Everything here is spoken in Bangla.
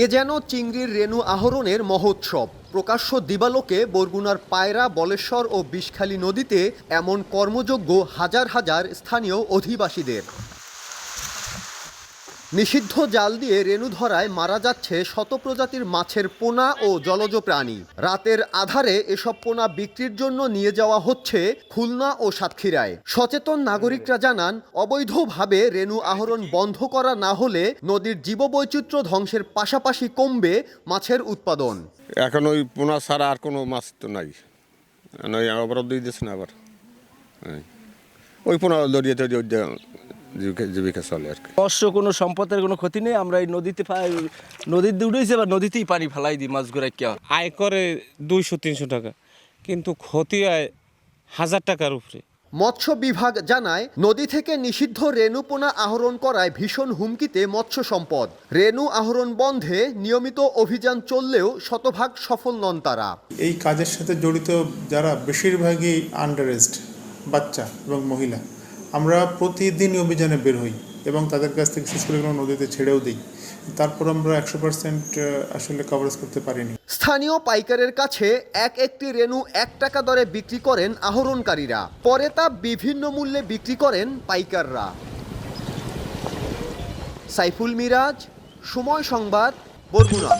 এ যেন চিংড়ির রেণু আহরণের মহোৎসব। প্রকাশ্য দিবালোকে বরগুনার পায়রা, বলেশ্বর ও বিষখালী নদীতে এমন কর্মযজ্ঞ হাজার হাজার স্থানীয় অধিবাসীদের। নিষিদ্ধ জাল দিয়ে রেণু ধরায় মারা যাচ্ছে শত প্রজাতির মাছের পোনা ও জলজ প্রাণী। রাতের আধারে এসব পোনা বিক্রির জন্য নিয়ে যাওয়া হচ্ছে খুলনা ও সাতক্ষীরায়। সচেতন নাগরিকরা জানান, অবৈধভাবে রেণু আহরণ বন্ধ করা না হলে নদীর জীববৈচিত্র্য ধ্বংসের পাশাপাশি কমবে মাছের উৎপাদন। এখন ওই পোনা ছাড়া আর কোনো মাছ তো নাই, ওই অবরোধ দিয়ে দিচ্ছে না আবার। ওই পোনা দরিয়াতে জীবিকা চলে আর কি। মৎস্য কোনো সম্পদের কোনো ক্ষতি নেই। আমরা এই নদীতে উঠেছি বা নদীতেই পানি ফেলাই দিই মাছ ঘুরে। কে আয় করে 200-300 টাকা, কিন্তু ক্ষতি হয় 1000 টাকার উপরে। মৎস্য বিভাগ জানায়, নদী থেকে নিষিদ্ধ রেণু পোনা আহরণ করায় ভীষণ হুমকিতে মৎস্য সম্পদ। রেণু আহরণ বন্ধে নিয়মিত অভিযান চললেও শতভাগ সফল নন তারা। এই কাজের সাথে জড়িত যারা বেশিরভাগই আন্ডার এজড, বাচ্চা এবং মহিলা, আমরা প্রতিদিন অভিযানে বের হই এবং তাদের কাছ থেকে শিশুগুলো নদীতে ছেড়েও দিই। তারপর আমরা 100% আসলে কভারেজ করতে পারিনি। স্থানীয় পাইকারের কাছে একটি রেণু 1 টাকা দরে বিক্রি করেন আহরণকারীরা, পরে তা বিভিন্ন মূল্যে বিক্রি করেন পাইকাররা। সাইফুল মিরাজ, সময় সংবাদ, বরগুনা।